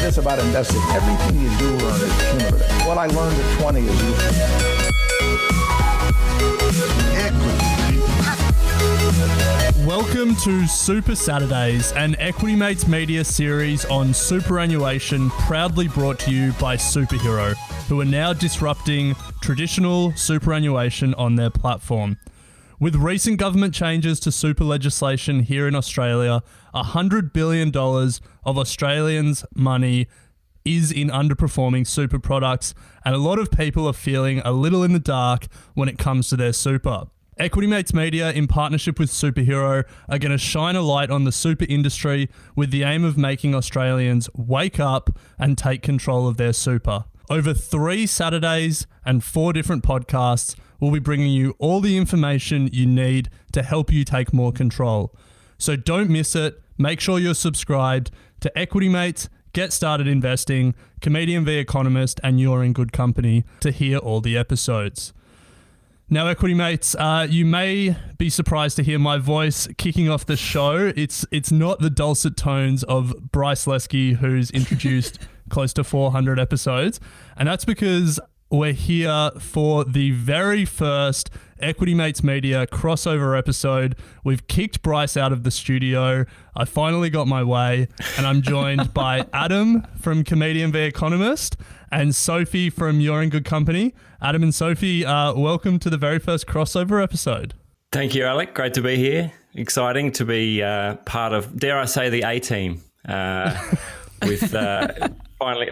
this about investing. Everything you do learn is cumulative. What I learned at 20 is useful. Welcome to Super Saturdays, an Equity Mates Media series on superannuation, proudly brought to you by Superhero, who are now disrupting traditional superannuation on their platform. With recent government changes to super legislation here in Australia, $100 billion of Australians' money is in underperforming super products, and a lot of people are feeling a little in the dark when it comes to their super. Equity Mates Media, in partnership with Superhero, are going to shine a light on the super industry with the aim of making Australians wake up and take control of their super. Over 3 Saturdays and 4 different podcasts, we'll be bringing you all the information you need to help you take more control. So don't miss it. Make sure you're subscribed to Equity Mates, Get Started Investing, Comedian v Economist, and You're in Good Company to hear all the episodes. Now, Equity Mates, you may be surprised to hear my voice kicking off the show. It's not the dulcet tones of Bryce Lesky, who's introduced close to 400 episodes. And that's because we're here for the very first Equity Mates Media crossover episode. We've kicked Bryce out of the studio. I finally got my way, and I'm joined by Adam from Comedian v Economist and Sophie from You're in Good Company. Adam and Sophie, welcome to the very first crossover episode. Thank you, Alec. Great to be here. Exciting to be part of, dare I say, the A-team with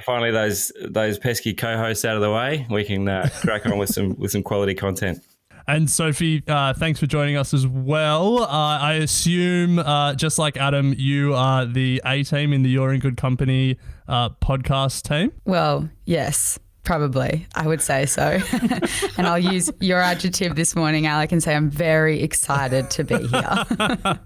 finally those pesky co-hosts out of the way. We can crack on with some quality content. And Sophie, thanks for joining us as well. I assume, just like Adam, you are the A-team in the You're in Good Company podcast team? Well, yes, probably. I would say so. And I'll use your adjective this morning, Alec, and say I'm very excited to be here.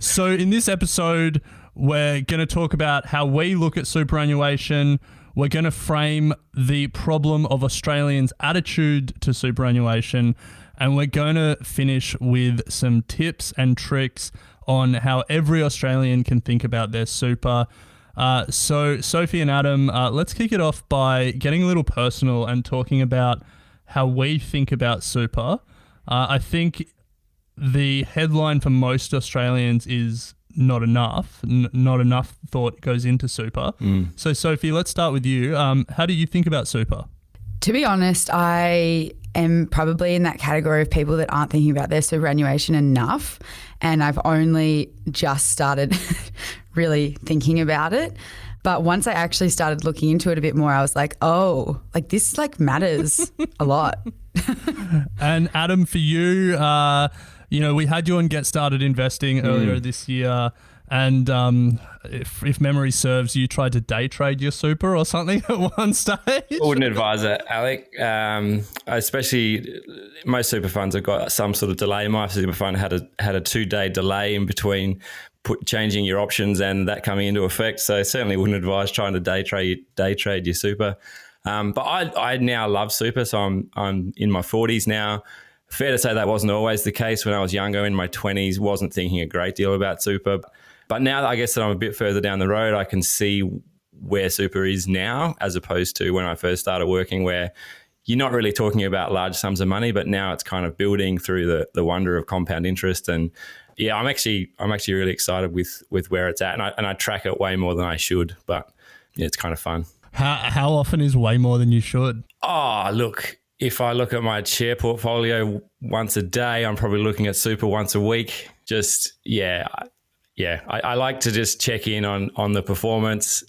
So in this episode, we're going to talk about how we look at superannuation. We're going to frame the problem of Australians' attitude to superannuation, and we're going to finish with some tips and tricks on how every Australian can think about their super. So Sophie and Adam, let's kick it off by getting a little personal and talking about how we think about super. I think the headline for most Australians is not enough. Not enough thought goes into super. So Sophie, let's start with you. How do you think about super? To be honest, I am probably in that category of people that aren't thinking about their superannuation enough. And I've only just started really thinking about it. But once I actually started looking into it a bit more, I was like, oh, like this like matters a lot. And Adam, for you, we had you on Get Started Investing earlier this year, and if memory serves, you tried to day trade your super or something at one stage. I wouldn't advise it, Alec. Especially most super funds have got some sort of delay. My super fund had a 2-day delay in between changing your options and that coming into effect. So I certainly wouldn't advise trying to day trade your super. But I now love super, so I'm in my 40s now. Fair to say that wasn't always the case when I was younger. In my 20s, wasn't thinking a great deal about super. But now that I guess that I'm a bit further down the road, I can see where super is now as opposed to when I first started working, where you're not really talking about large sums of money, but now it's kind of building through the wonder of compound interest. And yeah, I'm actually really excited with where it's at, and I track it way more than I should. But yeah, it's kind of fun. How often is way more than you should? Oh, look. If I look at my share portfolio once a day, I'm probably looking at super once a week. I like to just check in on the performance,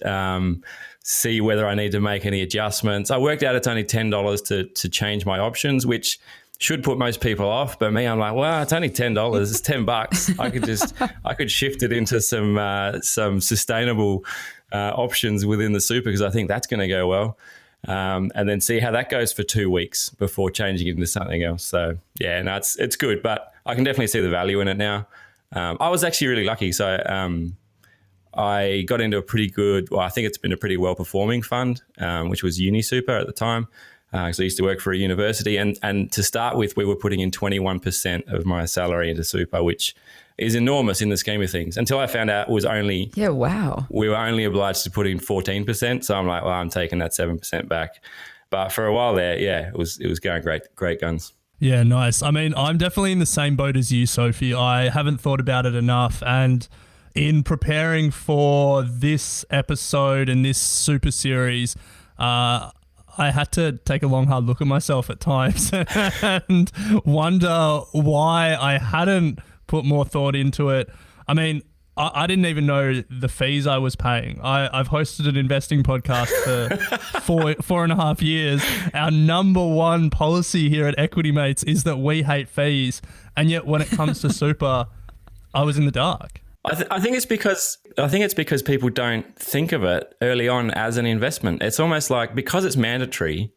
see whether I need to make any adjustments. I worked out it's only $10 to change my options, which should put most people off. But me, I'm like, well, it's only $10. It's $10. I could shift it into some sustainable options within the super because I think that's going to go well. And then see how that goes for 2 weeks before changing it into something else. So yeah, no, it's good, but I can definitely see the value in it now. I was actually really lucky. So I got into a pretty good, I think it's been a pretty well-performing fund, which was Uni Super at the time. because I used to work for a university. And to start with, we were putting in 21% of my salary into super, which is enormous in the scheme of things, until I found out it was only... Yeah, wow. We were only obliged to put in 14%. So I'm like, well, I'm taking that 7% back. But for a while there, yeah, it was going great guns. Yeah, nice. I mean, I'm definitely in the same boat as you, Sophie. I haven't thought about it enough. And in preparing for this episode and this super series, I had to take a long, hard look at myself at times and wonder why I hadn't put more thought into it. I mean, I didn't even know the fees I was paying. I've hosted an investing podcast for 4.5 years. Our number one policy here at Equity Mates is that we hate fees. And yet when it comes to super, I was in the dark. I think it's because people don't think of it early on as an investment. It's almost like, because it's mandatory,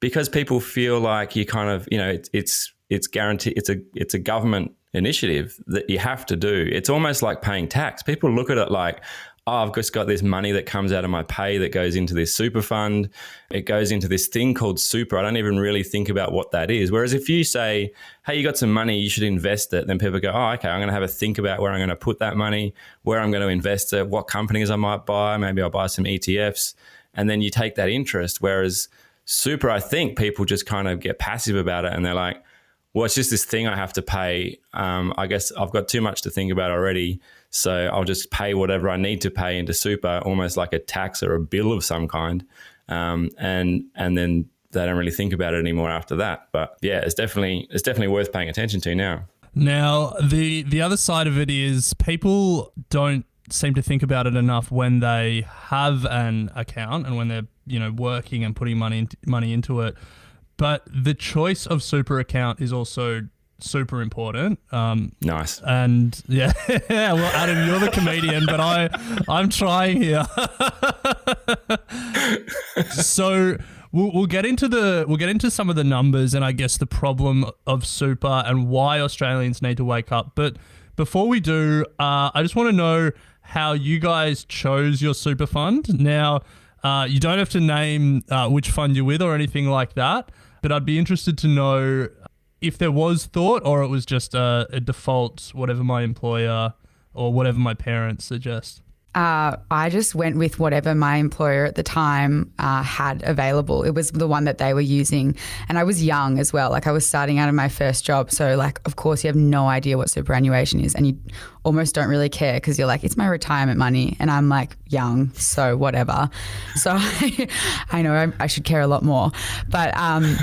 because people feel like you kind of, it's guaranteed, it's a government initiative that you have to do. It's almost like paying tax. People look at it like, oh, I've just got this money that comes out of my pay that goes into this super fund. It goes into this thing called super. I don't even really think about what that is. Whereas if you say, hey, you got some money, you should invest it, then people go, oh, okay, I'm going to have a think about where I'm going to put that money, where I'm going to invest it, what companies I might buy. Maybe I'll buy some ETFs. And then you take that interest. Whereas super, I think people just kind of get passive about it and they're like, well, it's just this thing I have to pay. I guess I've got too much to think about already, so I'll just pay whatever I need to pay into super, almost like a tax or a bill of some kind, and then they don't really think about it anymore after that. But yeah, it's definitely worth paying attention to now. Now, the other side of it is people don't seem to think about it enough when they have an account and when they're working and putting money into it. But the choice of super account is also super important. Nice. And yeah, well, Adam, you're the comedian, but I'm trying here. So we'll get into some of the numbers and I guess the problem of super and why Australians need to wake up. But before we do, I just want to know how you guys chose your super fund. Now, you don't have to name which fund you're with or anything like that. But I'd be interested to know if there was thought or it was just a default, whatever my employer or whatever my parents suggest. I just went with whatever my employer at the time had available. It was the one that they were using. And I was young as well. Like I was starting out of my first job. So like, of course, you have no idea what superannuation is and you almost don't really care because you're like, it's my retirement money. And I'm like young, so whatever. So I know I should care a lot more. But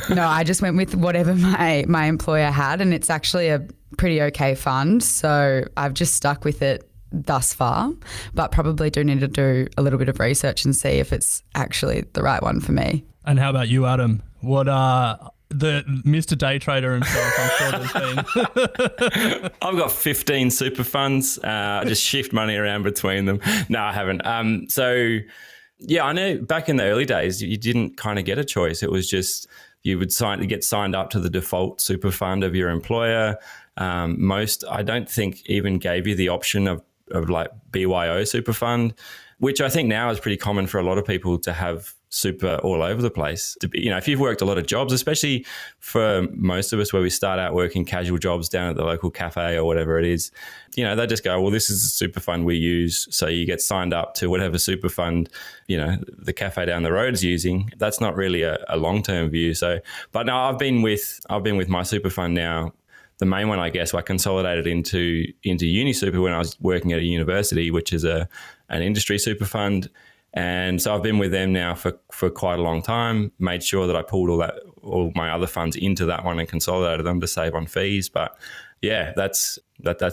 no, I just went with whatever my employer had. And it's actually a pretty okay fund. So I've just stuck with it thus far, but probably do need to do a little bit of research and see if it's actually the right one for me. And how about you, Adam? What the Mr. Day Trader himself, I'm sure there's been. I've got 15 super funds. I just shift money around between them. No, I haven't. So yeah, I know back in the early days, you didn't kind of get a choice. It was just you would get signed up to the default super fund of your employer. Most, I don't think, even gave you the option of like BYO super fund, which I think now is pretty common for a lot of people to have super all over the place. To be, if you've worked a lot of jobs, especially for most of us where we start out working casual jobs down at the local cafe or whatever it is, they just go, well, this is the super fund we use. So you get signed up to whatever super fund, the cafe down the road is using. That's not really a long-term view. So, but no, I've been with my super fund now. The main one, I guess, I consolidated into Uni Super when I was working at a university, which is an industry super fund. And so I've been with them now for quite a long time, made sure that I pulled all my other funds into that one and consolidated them to save on fees. But yeah, that's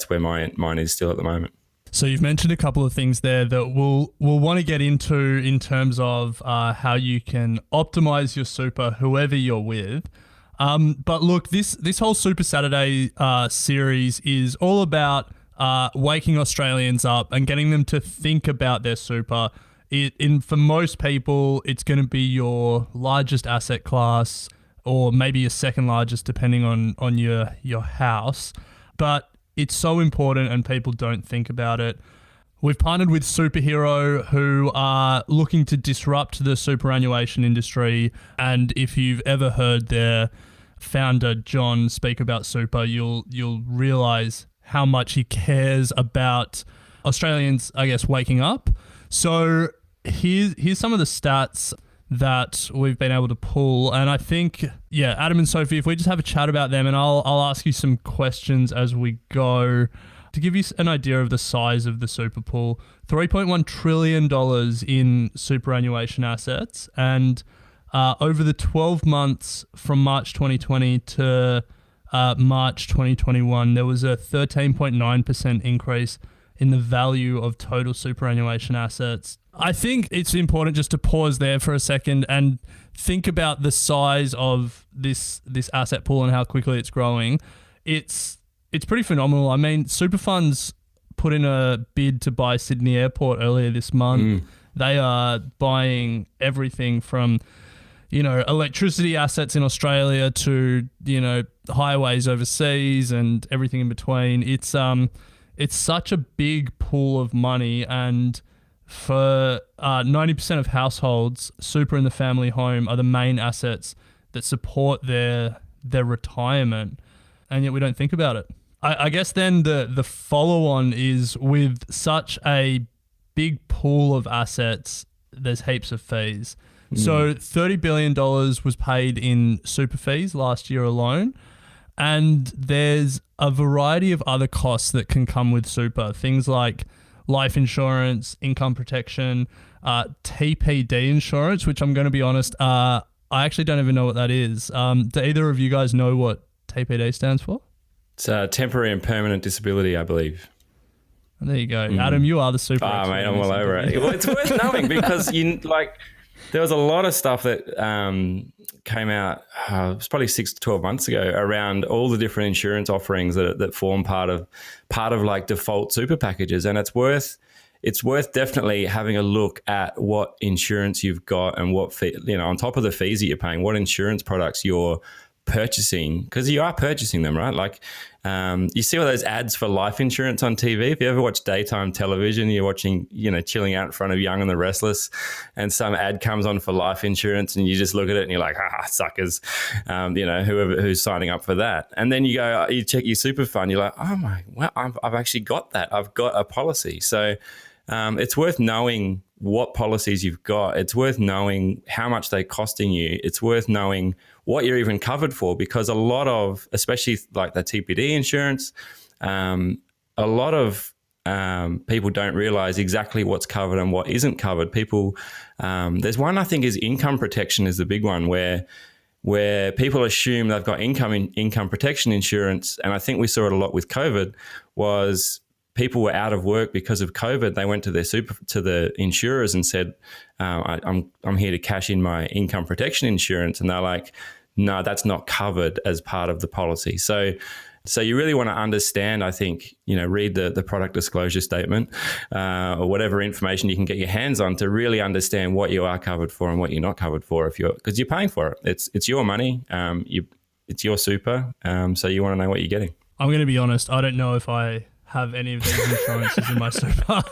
where mine is still at the moment. So you've mentioned a couple of things there that we'll want to get into in terms of how you can optimize your super, whoever you're with. But look, this whole Super Saturday series is all about waking Australians up and getting them to think about their super. For most people, it's going to be your largest asset class or maybe your second largest, depending on your house. But it's so important and people don't think about it. We've partnered with Superhero, who are looking to disrupt the superannuation industry. And if you've ever heard their founder, John, speak about super, you'll realize how much he cares about Australians, I guess, waking up. So here's some of the stats that we've been able to pull. And I think, Adam and Sophie, if we just have a chat about them, and I'll ask you some questions as we go to give you an idea of the size of the super pool. $3.1 trillion in superannuation assets. And over the 12 months from March 2020 to March 2021, there was a 13.9% increase in the value of total superannuation assets. I think it's important just to pause there for a second and think about the size of this asset pool and how quickly it's growing. It's pretty phenomenal. I mean, super funds put in a bid to buy Sydney Airport earlier this month. They are buying everything from, electricity assets in Australia to, highways overseas and everything in between. It's such a big pool of money, and for 90% of households, super in the family home are the main assets that support their retirement, and yet we don't think about it. I guess then the follow-on is, with such a big pool of assets, there's heaps of fees. So $30 billion was paid in super fees last year alone. And there's a variety of other costs that can come with super. Things like life insurance, income protection, TPD insurance, which I'm going to be honest, I actually don't even know what that is. Do either of you guys know what TPD stands for? It's temporary and permanent disability, I believe. There you go. Adam, you are the super expert. Mate, I'm all over it. Well, it's worth knowing because there was a lot of stuff that came out, it was probably 6 to 12 months ago, around all the different insurance offerings that form part of like default super packages. And it's worth definitely having a look at what insurance you've got and what on top of the fees that you're paying, what insurance products you're purchasing, because you are purchasing them, right? Like you see all those ads for life insurance on TV. If you ever watch daytime television, you're watching, chilling out in front of Young and the Restless, and some ad comes on for life insurance, and you just look at it and you're like, suckers, whoever who's signing up for that. And then you go, you check your super fund, you're like, oh my, well, I've actually got that. I've got a policy. So it's worth knowing what policies you've got. It's worth knowing how much they're costing you. It's worth knowing what you're even covered for, because a lot of, especially like the TPD insurance, a lot of people don't realize exactly what's covered and what isn't covered. People, there's one I think is income protection is the big one, where people assume they've got income protection insurance, and I think we saw it a lot with COVID. Was people were out of work because of COVID. They went to the insurers and said, I'm here to cash in my income protection insurance. And they're like, no, that's not covered as part of the policy. So you really want to understand, I think, read the product disclosure statement or whatever information you can get your hands on to really understand what you are covered for and what you're not covered for, because you're paying for it. It's your money. It's your super. So you want to know what you're getting. I'm going to be honest. I don't know if I have any of these insurances in my super.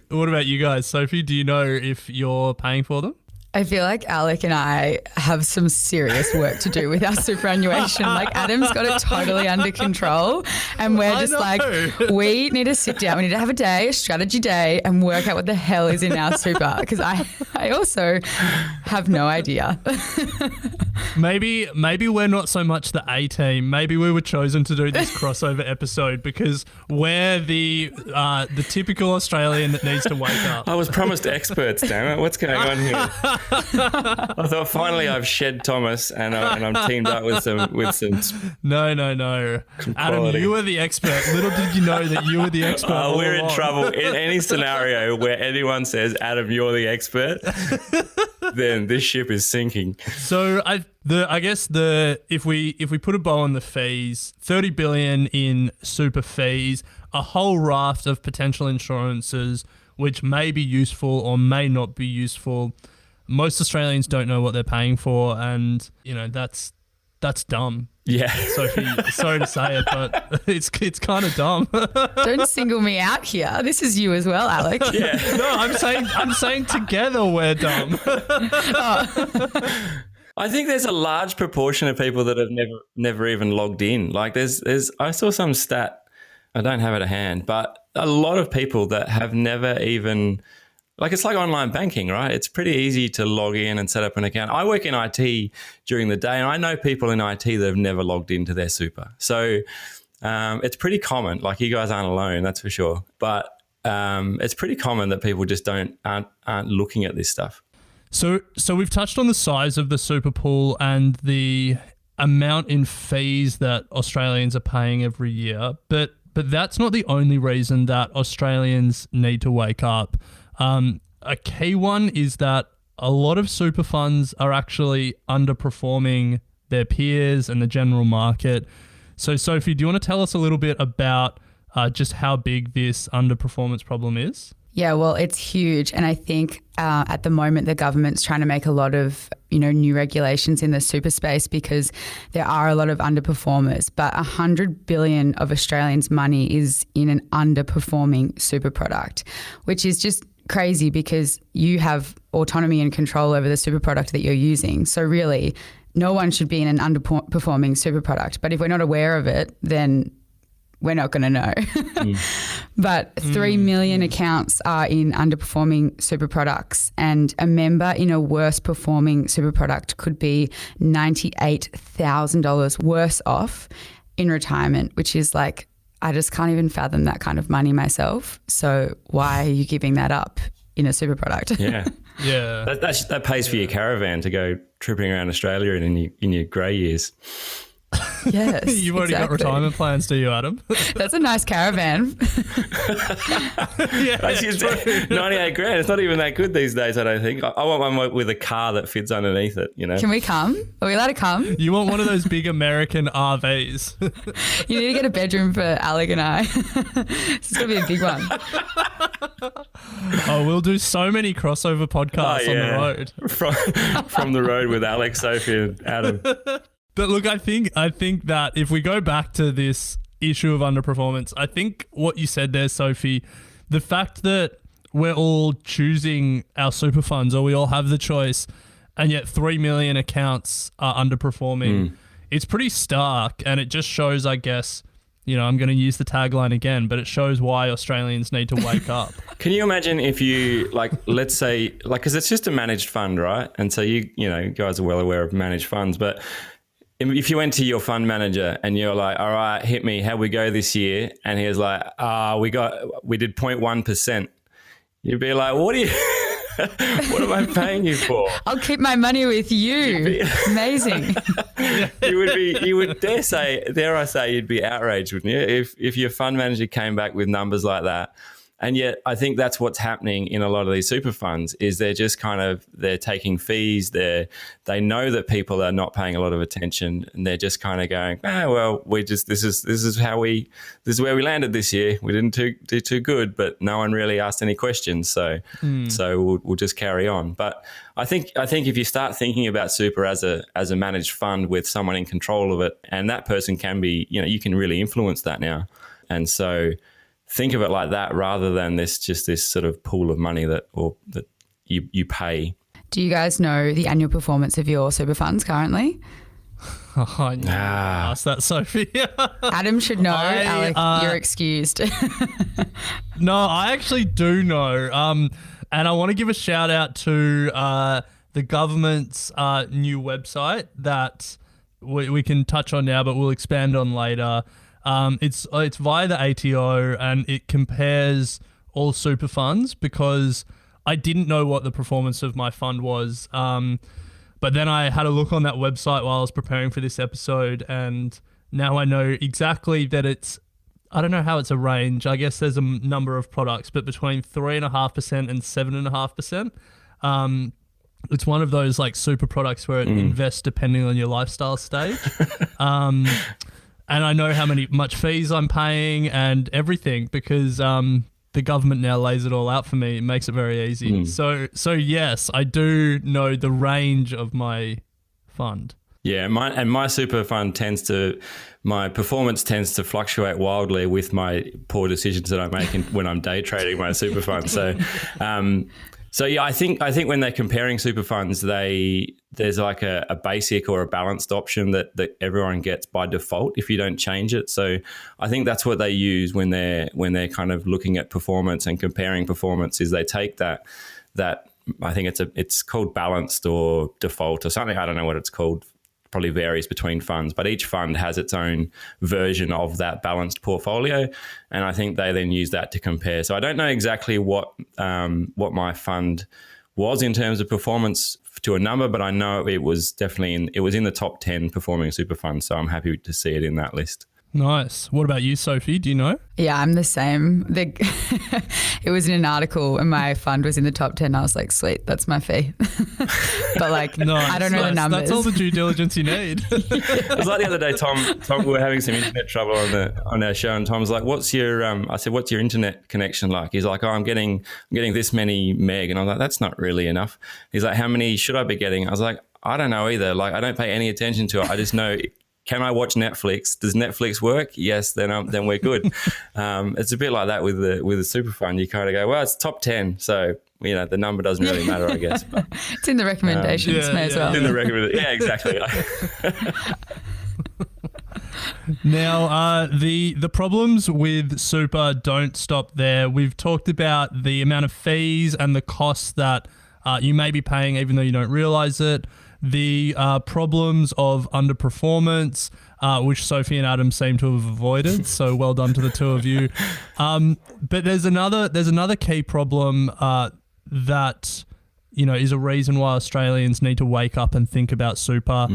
What about you guys? Sophie, do you know if you're paying for them? I feel like Alec and I have some serious work to do with our superannuation. Like Adam's got it totally under control, and we're just like, we need to sit down. We need to have a strategy day, and work out what the hell is in our super, because I also have no idea. Maybe we're not so much the A team. Maybe we were chosen to do this crossover episode because we're the typical Australian that needs to wake up. I was promised experts, damn it. What's going on here? I thought finally I've shed Thomas and I'm teamed up with some. No. Adam, you were the expert. Little did you know that you were the expert. We're in trouble. In any scenario where anyone says, Adam, you're the expert, then this ship is sinking. So I guess if we put a bow on the fees, $30 billion in super fees, a whole raft of potential insurances which may be useful or may not be useful. Most Australians don't know what they're paying for, and that's dumb. Yeah. Sophie, sorry to say it, but it's kind of dumb. Don't single me out here. This is you as well, Alec. Yeah. No, I'm saying together we're dumb. I think there's a large proportion of people that have never even logged in. Like I saw some stat, I don't have it at hand, but a lot of people that have never even, like it's like online banking, right? It's pretty easy to log in and set up an account. I work in IT during the day and I know people in IT that have never logged into their super. So it's pretty common. Like you guys aren't alone, that's for sure. But it's pretty common that people just aren't looking at this stuff. So we've touched on the size of the super pool and the amount in fees that Australians are paying every year, but that's not the only reason that Australians need to wake up. A key one is that a lot of super funds are actually underperforming their peers and the general market. So Sophie, do you want to tell us a little bit about just how big this underperformance problem is? Yeah, well, it's huge. And I think at the moment the government's trying to make a lot of, new regulations in the super space because there are a lot of underperformers. But 100 billion of Australians' money is in an underperforming super product, which is just crazy because you have autonomy and control over the super product that you're using. So really, no one should be in an underperforming super product. But if we're not aware of it, then we're not going to know. But 3 million accounts are in underperforming super products, and a member in a worse performing super product could be $98,000 worse off in retirement, which is like, I just can't even fathom that kind of money myself. So why are you giving that up in a super product? Yeah. Yeah. That pays for your caravan to go tripping around Australia in your grey years. Yes, You've already got retirement plans, do you, Adam? That's a nice caravan. Yeah, It's 98 grand. It's not even that good these days, I don't think. I want one with a car that fits underneath it, Can we come? Are we allowed to come? You want one of those big American RVs. You need to get a bedroom for Alec and I. This is going to be a big one. Oh, we'll do so many crossover podcasts on the road. From the road with Alec, Sophie and Adam. But look, I think that if we go back to this issue of underperformance, I think what you said there, Sophie, the fact that we're all choosing our super funds, or we all have the choice, and yet 3 million accounts are underperforming, it's pretty stark, and it just shows, I guess, I'm going to use the tagline again, but it shows why Australians need to wake up. Can you imagine if you, let's say, because it's just a managed fund, right? And so you guys are well aware of managed funds, but if you went to your fund manager and you're like, all right, hit me, how'd we go this year? And he was like, we did 0.1%. You'd be like, what am I paying you for? I'll keep my money with you. Amazing. You would dare I say, you'd be outraged, wouldn't you? If your fund manager came back with numbers like that. And yet I think that's what's happening in a lot of these super funds is they're just they're taking fees. They know that people are not paying a lot of attention and they're just kind of going, this is where we landed this year. We didn't do too good, but no one really asked any questions. So we'll just carry on. But I think if you start thinking about super as a managed fund with someone in control of it, and that person can be, you can really influence that now. And so think of it like that rather than this sort of pool of money that you pay. Do you guys know the annual performance of your super funds currently? Oh, I never asked that, Sophie. Adam should know. Alec, you're excused. No, I actually do know. And I want to give a shout out to the government's new website that we can touch on now, but we'll expand on later. It's via the ATO and it compares all super funds because I didn't know what the performance of my fund was. But then I had a look on that website while I was preparing for this episode and now I know exactly that I don't know how it's a range. I guess there's a number of products, but between 3.5% and 7.5%. It's one of those like super products where it invests depending on your lifestyle stage. And I know how much fees I'm paying and everything because the government now lays it all out for me. It makes it very easy. So yes, I do know the range of my fund. Yeah, my super fund my performance tends to fluctuate wildly with my poor decisions that I make when I'm day trading my super fund. So, I think when they're comparing super funds, there's like a basic or a balanced option that everyone gets by default if you don't change it. So I think that's what they use when they're kind of looking at performance and comparing performance. Is they take that I think it's called balanced or default or something. I don't know what it's called. Probably varies between funds, but each fund has its own version of that balanced portfolio, and I think they then use that to compare. So I don't know exactly what my fund was in terms of performance to a number, but I know it was definitely it was in the top 10 performing super funds. So I'm happy to see it in that list. Nice. What about you, Sophie? Do you know? Yeah, I'm the same. It was in an article and my fund was in the top 10. I was like, sweet, that's my fee. But like, nice, I don't know the numbers. That's all the due diligence you need. It was like the other day, Tom, we were having some internet trouble on our show, and Tom's like, "What's your?" I said, "What's your internet connection like?" He's like, "Oh, I'm getting this many meg," and I was like, "That's not really enough." He's like, "How many should I be getting?" I was like, "I don't know either. Like, I don't pay any attention to it. I just know." Can I watch Netflix? Does Netflix work? Yes, then we're good. It's a bit like that with the super fund. You kind of go, well, it's top 10, so the number doesn't really matter, I guess. But, it's in the recommendations, may as well. In the recommendation, yeah, exactly. Now, the problems with super don't stop there. We've talked about the amount of fees and the costs that you may be paying, even though you don't realize it. The problems of underperformance, which Sophie and Adam seem to have avoided. So well done to the two of you. But there's another key problem that is a reason why Australians need to wake up and think about super.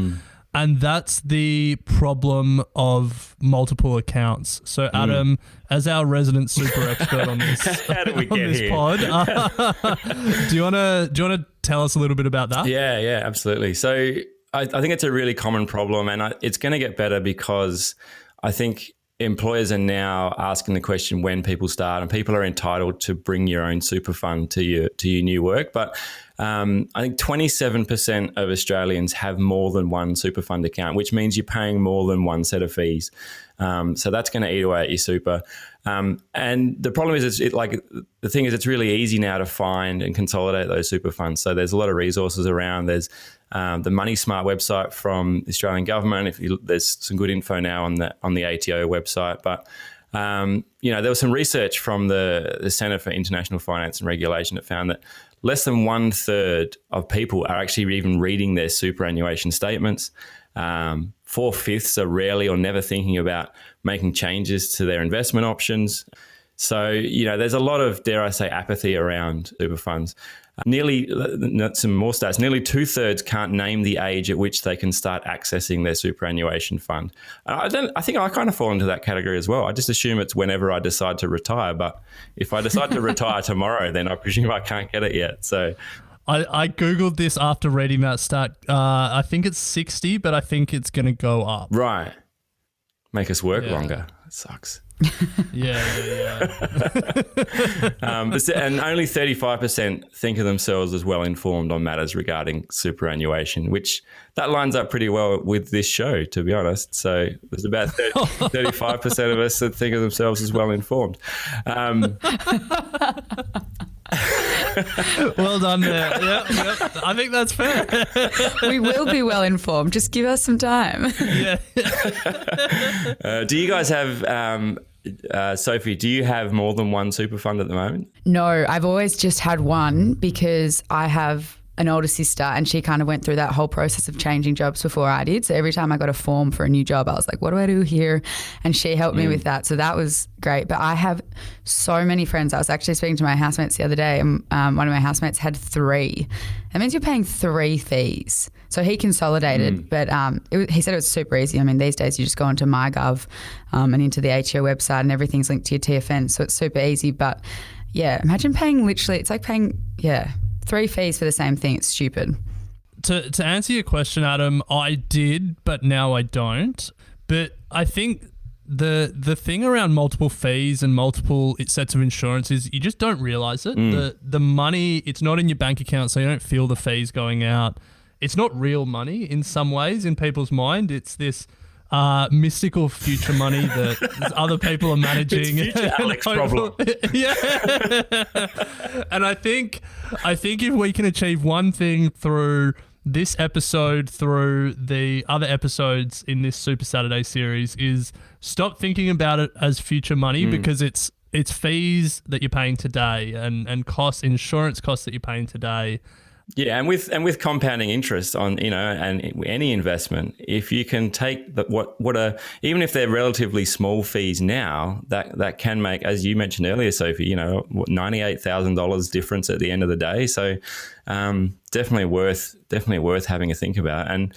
And that's the problem of multiple accounts. So Adam, as our resident super expert on this, how did we get here? Pod, do you want to tell us a little bit about that? Yeah, absolutely. So I think it's a really common problem, and it's going to get better because I think employers are now asking the question when people start, and people are entitled to bring your own super fund to your new work. But I think 27% of Australians have more than one super fund account, which means you're paying more than one set of fees. So that's going to eat away at your super. And the problem is, it's really easy now to find and consolidate those super funds. So there's a lot of resources around. There's the Money Smart website from the Australian government. There's some good info now on the ATO website. But there was some research from the Centre for International Finance and Regulation that found that less than 1/3 of people are actually even reading their superannuation statements. 4/5 are rarely or never thinking about making changes to their investment options. So, there's a lot of, dare I say, apathy around super funds. Some more stats, nearly 2/3 can't name the age at which they can start accessing their superannuation fund. I think I kind of fall into that category as well. I just assume it's whenever I decide to retire. But if I decide to retire tomorrow, then I presume I can't get it yet. So I Googled this after reading that stat. I think it's 60, but I think it's going to go up. Right. Make us work longer. It sucks. Yeah. And only 35% think of themselves as well informed on matters regarding superannuation, which that lines up pretty well with this show, to be honest. So there's about 35% of us that think of themselves as well informed. Well done there. Yep. I think that's fair. We will be well informed. Just give us some time. Yeah. Do you guys have, Sophie, do you have more than one super fund at the moment? No, I've always just had one because I have an older sister and she kind of went through that whole process of changing jobs before I did. So every time I got a form for a new job, I was like, what do I do here? And she helped me with that. So that was great. But I have so many friends. I was actually speaking to my housemates the other day and one of my housemates had 3. That means you're paying 3 fees. So he consolidated, but he said it was super easy. I mean, these days you just go onto MyGov and into the ATO website and everything's linked to your TFN. So it's super easy. But yeah, imagine paying it's like paying, 3 fees for the same thing. It's stupid. To answer your question, Adam, I did, but now I don't. But I think the thing around multiple fees and multiple sets of insurance is you just don't realize it. The money, it's not in your bank account, so you don't feel the fees going out. it's not real money in some ways in people's mind. It's this mystical future money that other people are managing. It's future Alec's problem. Yeah. And I think if we can achieve one thing through this episode, through the other episodes in this Super Saturday series, is stop thinking about it as future money, because it's fees that you're paying today and insurance costs that you're paying today. Yeah, and with compounding interest on, and any investment, if you can take even if they're relatively small fees now, that can make, as you mentioned earlier, Sophie, $98,000 difference at the end of the day. So definitely worth having a think about. And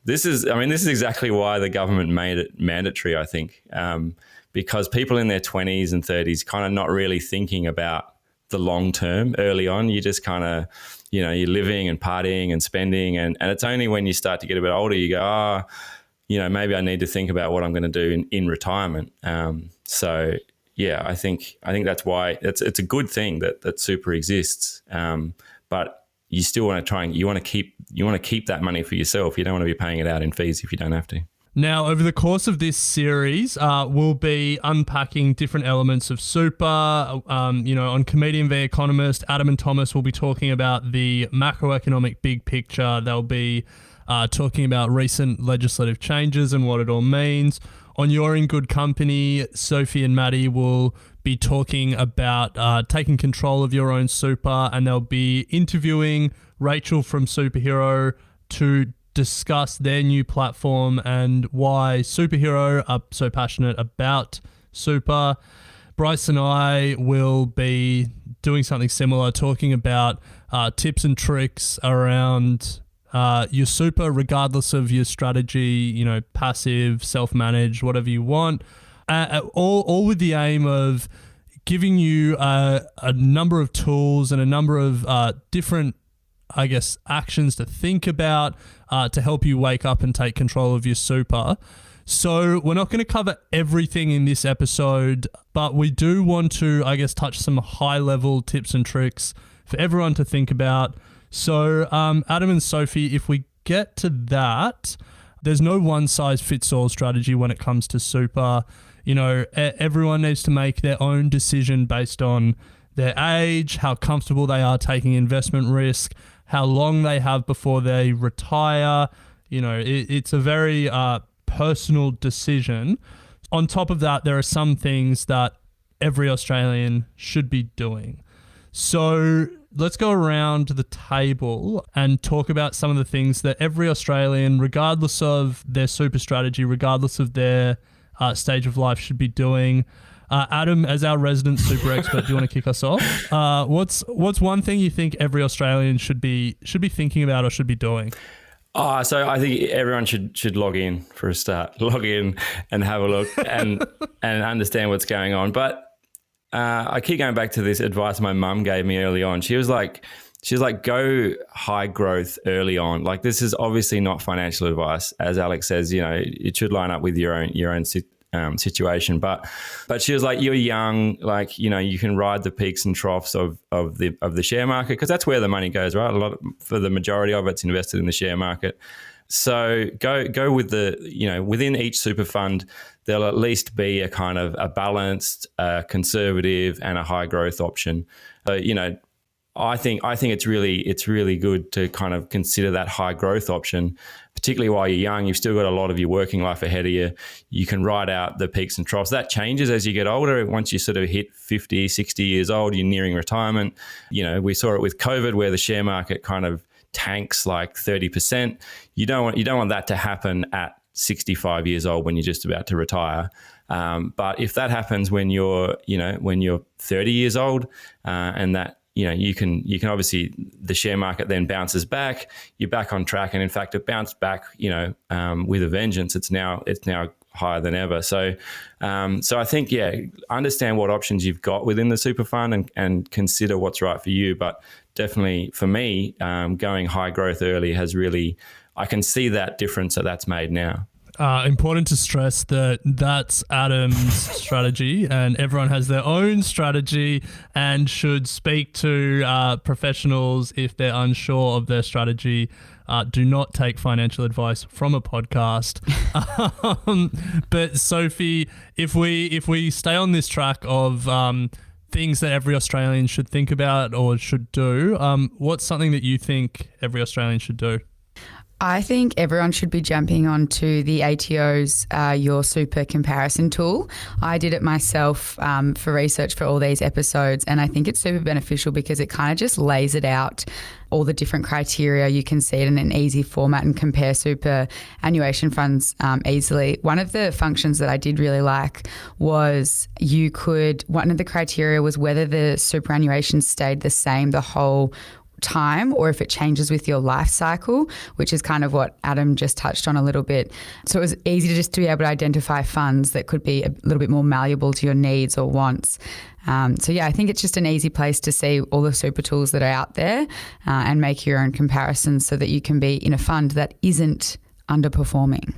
this is exactly why the government made it mandatory, I think, because people in their 20s and 30s kind of not really thinking about the long term early on. You just kind of, you're living and partying and spending. And it's only when you start to get a bit older, you go, maybe I need to think about what I'm going to do in retirement. So yeah, I think that's why it's a good thing that super exists. But you still want to you want to keep that money for yourself. You don't want to be paying it out in fees if you don't have to. Now, over the course of this series, we'll be unpacking different elements of super. On Comedian v Economist, Adam and Thomas will be talking about the macroeconomic big picture. They'll be talking about recent legislative changes and what it all means. On You're in Good Company, Sophie and Maddie will be talking about taking control of your own super, and they'll be interviewing Rachel from Superhero to discuss their new platform and why Superhero are so passionate about super. Bryce and I will be doing something similar, talking about tips and tricks around your super, regardless of your strategy, passive, self-managed, whatever you want, all with the aim of giving you a number of tools and a number of different, actions to think about to help you wake up and take control of your super. So we're not going to cover everything in this episode, but we do want to, touch some high-level tips and tricks for everyone to think about. So Adam and Sophie, if we get to that, there's no one-size-fits-all strategy when it comes to super. Everyone needs to make their own decision based on their age, how comfortable they are taking investment risk, how long they have before they retire. It's a very personal decision. On top of that, there are some things that every Australian should be doing. So let's go around the table and talk about some of the things that every Australian, regardless of their super strategy, regardless of their stage of life, should be doing. Adam, as our resident super expert, do you want to kick us off? What's one thing you think every Australian should be thinking about or should be doing? So I think everyone should log in for a start. Log in and have a look and understand what's going on. But I keep going back to this advice my mum gave me early on. She was like, go high growth early on. Like, this is obviously not financial advice. As Alex says, it should line up with your own situation. But she was like, you're young, you can ride the peaks and troughs of the share market, because that's where the money goes, right? For the majority of it's invested in the share market. So go with within each super fund, there'll at least be a kind of a balanced, conservative and a high growth option. So, I think it's really good to kind of consider that high growth option, particularly while you're young. You've still got a lot of your working life ahead of you. You can ride out the peaks and troughs. That changes as you get older. Once you sort of hit 50, 60 years old, you're nearing retirement. We saw it with COVID, where the share market kind of tanks like 30%. You don't want that to happen at 65 years old when you're just about to retire. But if that happens when you're 30 years old, and that, you can obviously, the share market then bounces back, you're back on track. And in fact, it bounced back, with a vengeance. It's now higher than ever. So I think, understand what options you've got within the super fund and consider what's right for you. But definitely for me, going high growth early has really, I can see that difference that's made now. Important to stress that that's Adam's strategy, and everyone has their own strategy and should speak to professionals if they're unsure of their strategy. Do not take financial advice from a podcast. But Sophie, if we stay on this track of things that every Australian should think about or should do, what's something that you think every Australian should do? I think everyone should be jumping onto the ATO's Your Super comparison tool. I did it myself for research for all these episodes, and I think it's super beneficial because it kind of just lays it out, all the different criteria. You can see it in an easy format and compare superannuation funds easily. One of the functions that I did really like was one of the criteria was whether the superannuation stayed the same the whole time or if it changes with your life cycle, which is kind of what Adam just touched on a little bit. So it was easy to be able to identify funds that could be a little bit more malleable to your needs or wants. So yeah, I think it's just an easy place to see all the super tools that are out there and make your own comparisons so that you can be in a fund that isn't underperforming.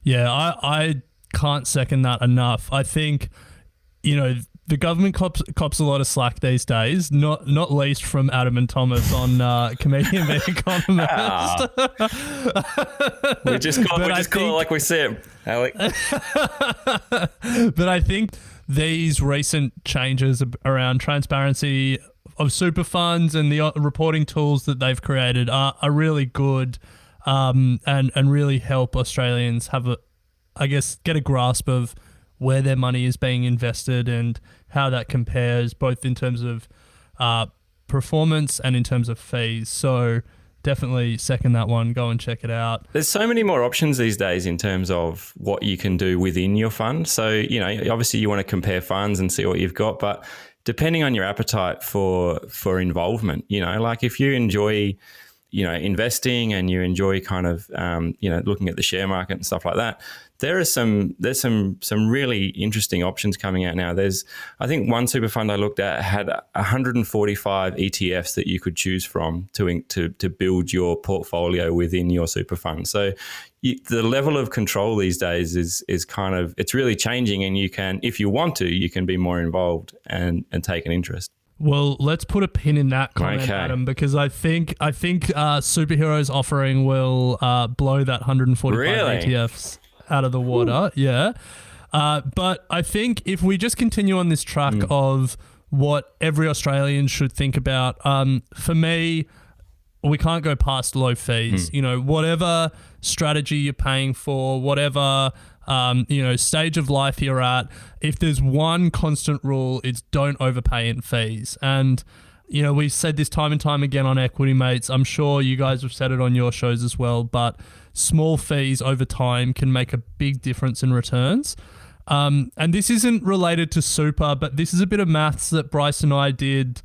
Yeah, I can't second that enough. I think, the government cops a lot of slack these days, not least from Adam and Thomas on Comedian The Economist. We just call it like we see it, Alec. But I think these recent changes around transparency of super funds and the reporting tools that they've created are really good and really help Australians get a grasp of where their money is being invested and how that compares both in terms of performance and in terms of fees. So definitely second that one. Go and check it out. There's so many more options these days in terms of what you can do within your fund. So, obviously you want to compare funds and see what you've got, but depending on your appetite for involvement, like if you enjoy, investing and you enjoy kind of, looking at the share market and stuff like that, there's some really interesting options coming out now. I think one super fund I looked at had 145 ETFs that you could choose from to build your portfolio within your super fund. So the level of control these days is kind of, it's really changing, and you can, if you want to, you can be more involved and take an interest. Well, let's put a pin in that comment, Okay. Adam, because I think Superhero's offering will blow that 145 Really? ETFs out of the water. Ooh. Yeah. But I think if we just continue on this track of what every Australian should think about, for me, we can't go past low fees. Whatever strategy you're paying for, whatever stage of life you're at, if there's one constant rule, it's don't overpay in fees. And we've said this time and time again on Equity Mates. I'm sure you guys have said it on your shows as well, but small fees over time can make a big difference in returns. And this isn't related to super, but this is a bit of maths that Bryce and I did.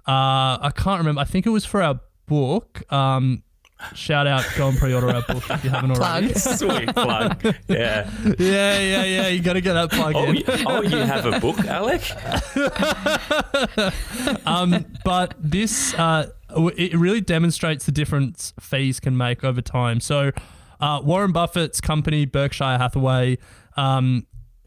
I can't remember. I think it was for our book. Shout out, go and pre-order our book if you haven't already. Sweet plug. Yeah. Yeah. You got to get that plug in. You have a book, Alec? But this, it really demonstrates the difference fees can make over time. So Warren Buffett's company, Berkshire Hathaway,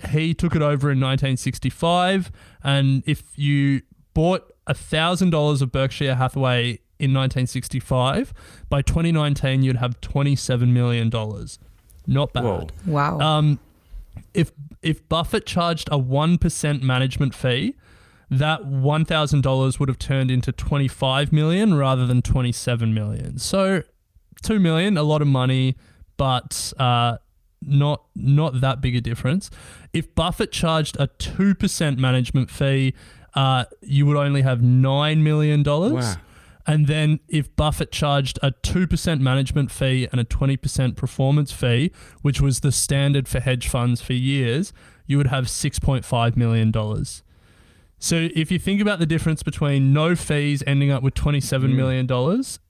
he took it over in 1965. And if you bought $1,000 of Berkshire Hathaway in 1965, by 2019 you'd have $27 million. Not bad. Whoa. Wow. If Buffett charged a 1% management fee, that $1,000 would have turned into $25 million rather than $27 million. So $2 million, a lot of money, but not that big a difference. If Buffett charged a 2% management fee, you would only have $9 million. Wow. And then if Buffett charged a 2% management fee and a 20% performance fee, which was the standard for hedge funds for years, you would have $6.5 million. So if you think about the difference between no fees ending up with $27 million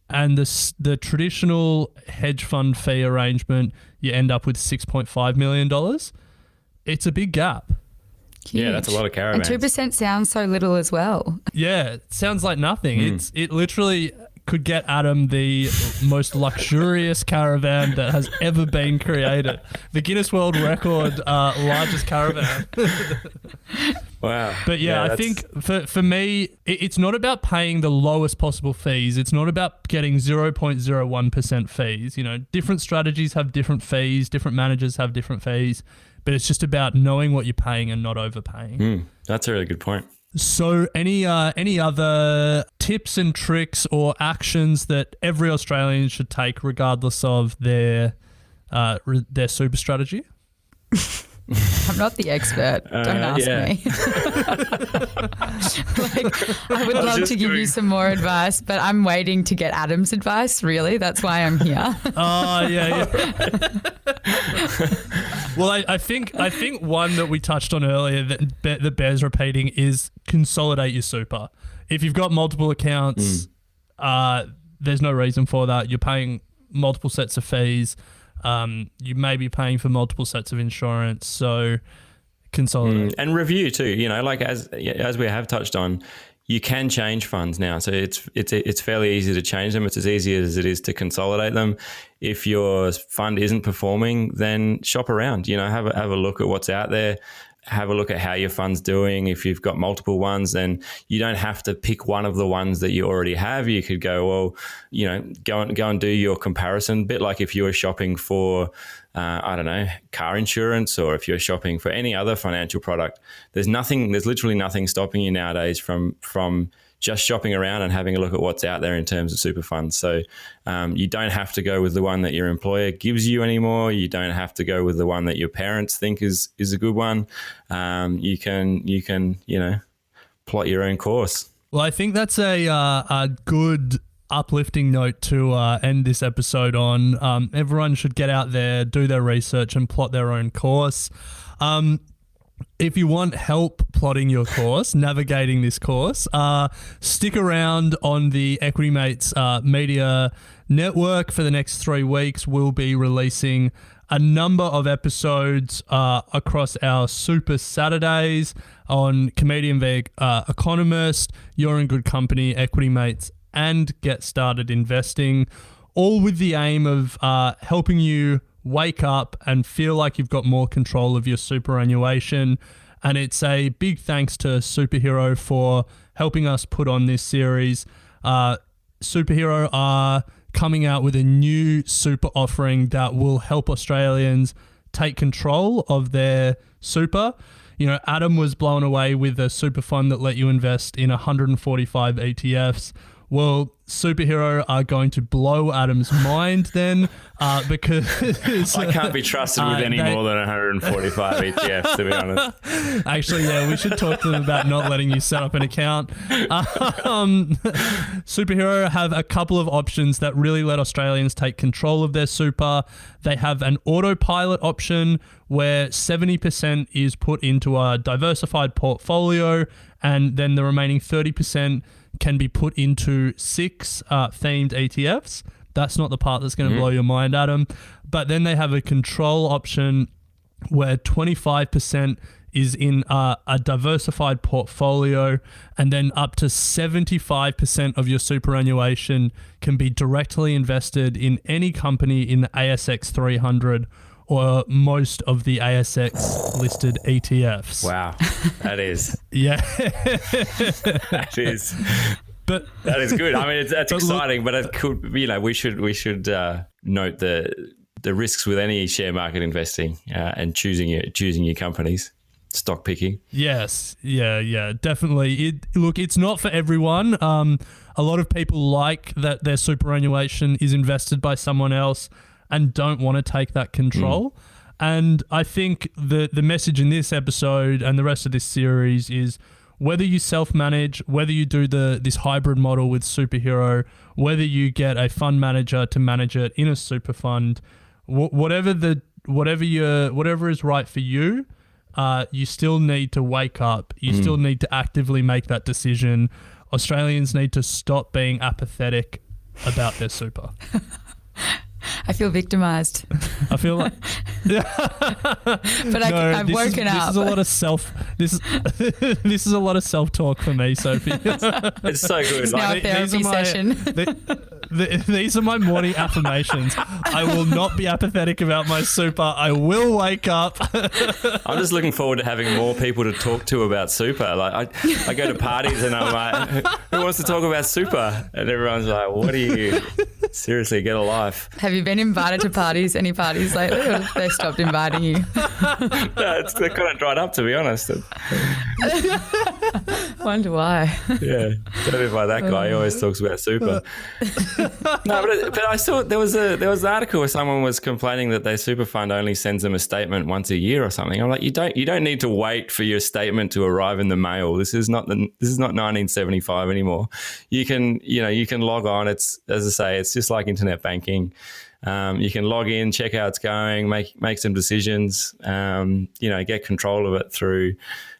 and the traditional hedge fund fee arrangement, you end up with $6.5 million, it's a big gap. Huge. Yeah, that's a lot of caravans. And 2% sounds so little as well. Yeah, it sounds like nothing. It literally could get Adam the most luxurious caravan that has ever been created. The Guinness World Record largest caravan. Wow. But I think for me, it's not about paying the lowest possible fees. It's not about getting 0.01% fees. You know, different strategies have different fees. Different managers have different fees. But it's just about knowing what you're paying and not overpaying. That's a really good point. So any other tips and tricks or actions that every Australian should take regardless of their super strategy? I'm not the expert. Don't ask me. I would love to give you some more advice, but I'm waiting to get Adam's advice, really. That's why I'm here. Oh, yeah. Well, I think one that we touched on earlier that bears repeating is consolidate your super. If you've got multiple accounts, there's no reason for that. You're paying multiple sets of fees. You may be paying for multiple sets of insurance, so consolidate. And review too. You know, like as we have touched on, you can change funds now, so it's fairly easy to change them. It's as easy as it is to consolidate them. If your fund isn't performing, then shop around. You know, have a look at what's out there. Have a look at how your fund's doing. If you've got multiple ones, then you don't have to pick one of the ones that you already have. You could go, well, you know, go and do your comparison. A bit like if you were shopping for, car insurance, or if you're shopping for any other financial product. There's literally nothing stopping you nowadays from just shopping around and having a look at what's out there in terms of super funds. So you don't have to go with the one that your employer gives you anymore. You don't have to go with the one that your parents think is a good one. You can plot your own course. Well, I think that's a good uplifting note to end this episode on. Everyone should get out there, do their research, and plot their own course. If you want help plotting your course, navigating this course, stick around on the Equity Mates Media Network for the next 3 weeks. We'll be releasing a number of episodes across our Super Saturdays on Comedian v Economist, You're in Good Company, Equity Mates, and Get Started Investing, all with the aim of helping you wake up and feel like you've got more control of your superannuation. And it's a big thanks to Superhero for helping us put on this series. Superhero are coming out with a new super offering that will help Australians take control of their super. You know, Adam was blown away with a super fund that let you invest in 145 ETFs. Well, Superhero are going to blow Adam's mind then because... I can't be trusted with any more than 145 ETFs, to be honest. Actually, yeah, we should talk to them about not letting you set up an account. Superhero have a couple of options that really let Australians take control of their super. They have an autopilot option where 70% is put into a diversified portfolio, and then the remaining 30% can be put into 6 themed ETFs. That's not the part that's going to blow your mind, Adam. But then they have a control option where 25% is in a diversified portfolio, and then up to 75% of your superannuation can be directly invested in any company in the ASX 300 or most of the ASX listed ETFs. Wow, that is. Yeah. That is. But that is good. I mean, that's exciting, but it could, you know, we should note the risks with any share market investing and choosing your companies. Stock picking. Yes. Yeah, definitely. It's not for everyone. A lot of people like that their superannuation is invested by someone else and don't want to take that control. And I think the message in this episode and the rest of this series is whether you self-manage, whether you do this hybrid model with Superhero, whether you get a fund manager to manage it in a super fund, whatever is right for you, you still need to wake up. You still need to actively make that decision. Australians need to stop being apathetic about their super. I feel victimized. I feel like, but I've woken up. This is a lot of this is a lot of self-talk for me, Sophie. It's so good. It's now a therapy session. These are my morning affirmations. I will not be apathetic about my super. I will wake up. I'm just looking forward to having more people to talk to about super. Like I go to parties and I'm like, who wants to talk about super? And everyone's like, what are you? Seriously, get a life. Have you been invited to parties, any parties lately, or have they stopped inviting you? No, they're kind of dried up, to be honest. Wonder why. Yeah, don't be by that guy. He always talks about super. No, but I saw there was an article where someone was complaining that their super fund only sends them a statement once a year or something. I'm like, you don't need to wait for your statement to arrive in the mail. This is not 1975 anymore. You can log on. It's, as I say, it's just like internet banking. You can log in, check how it's going, make some decisions. Get control of it through.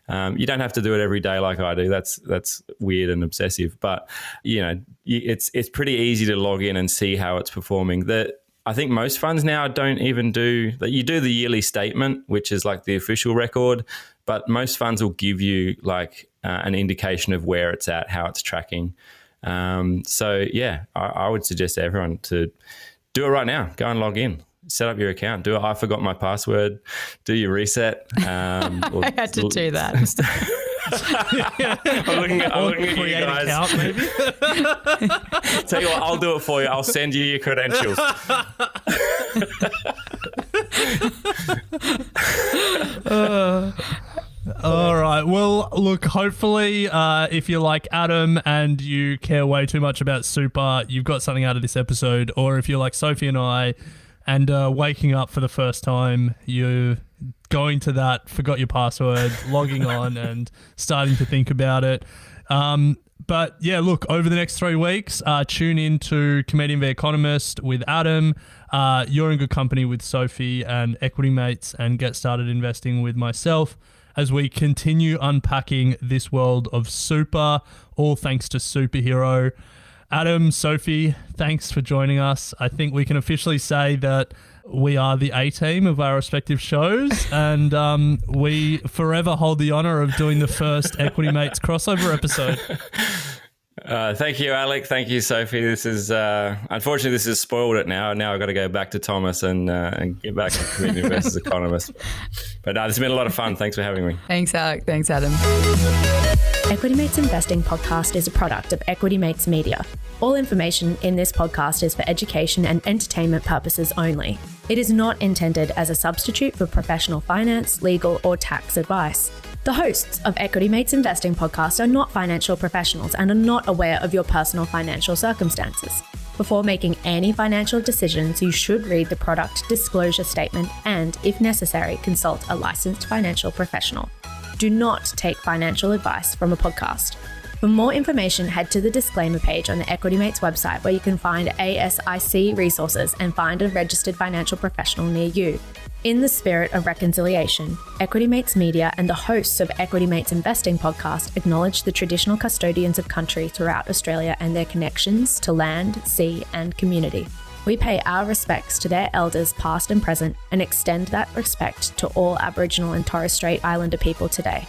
You don't have to do it every day like I do. That's weird and obsessive. But it's pretty easy to log in and see how it's performing. I think most funds now don't even do that. You do the yearly statement, which is like the official record, but most funds will give you like an indication of where it's at, how it's tracking. I would suggest to everyone to do it right now. Go and log in. Set up your account. Do it. I forgot my password. Do your reset. I had to do that. I'm looking at you guys. Account, maybe. Tell you what, I'll do it for you. I'll send you your credentials. All right. Well, look, hopefully if you're like Adam and you care way too much about super, you've got something out of this episode. Or if you're like Sophie and I and waking up for the first time, you're going to that, forgot your password, logging on and starting to think about it. But yeah, look, over the next 3 weeks, tune in to Comedian v Economist with Adam. You're in good company with Sophie and Equity Mates, and Get Started Investing with myself as we continue unpacking this world of super, all thanks to Superhero. Adam, Sophie, thanks for joining us. I think we can officially say that we are the A-team of our respective shows, and we forever hold the honour of doing the first Equity Mates crossover episode. Thank you, Alec. Thank you, Sophie. This is unfortunately this has spoiled it now. Now I've got to go back to Thomas and get back to Comedian versus Economist. But this has been a lot of fun. Thanks for having me. Thanks, Alec. Thanks, Adam. Equity Mates Investing Podcast is a product of Equity Mates Media. All information in this podcast is for education and entertainment purposes only. It is not intended as a substitute for professional finance, legal, or tax advice. The hosts of Equity Mates Investing Podcast are not financial professionals and are not aware of your personal financial circumstances. Before making any financial decisions, you should read the product disclosure statement and, if necessary, consult a licensed financial professional. Do not take financial advice from a podcast. For more information, head to the disclaimer page on the Equity Mates website, where you can find ASIC resources and find a registered financial professional near you. In the spirit of reconciliation, Equity Mates Media and the hosts of Equity Mates Investing Podcast acknowledge the traditional custodians of country throughout Australia and their connections to land, sea, and community. We pay our respects to their elders past and present and extend that respect to all Aboriginal and Torres Strait Islander people today.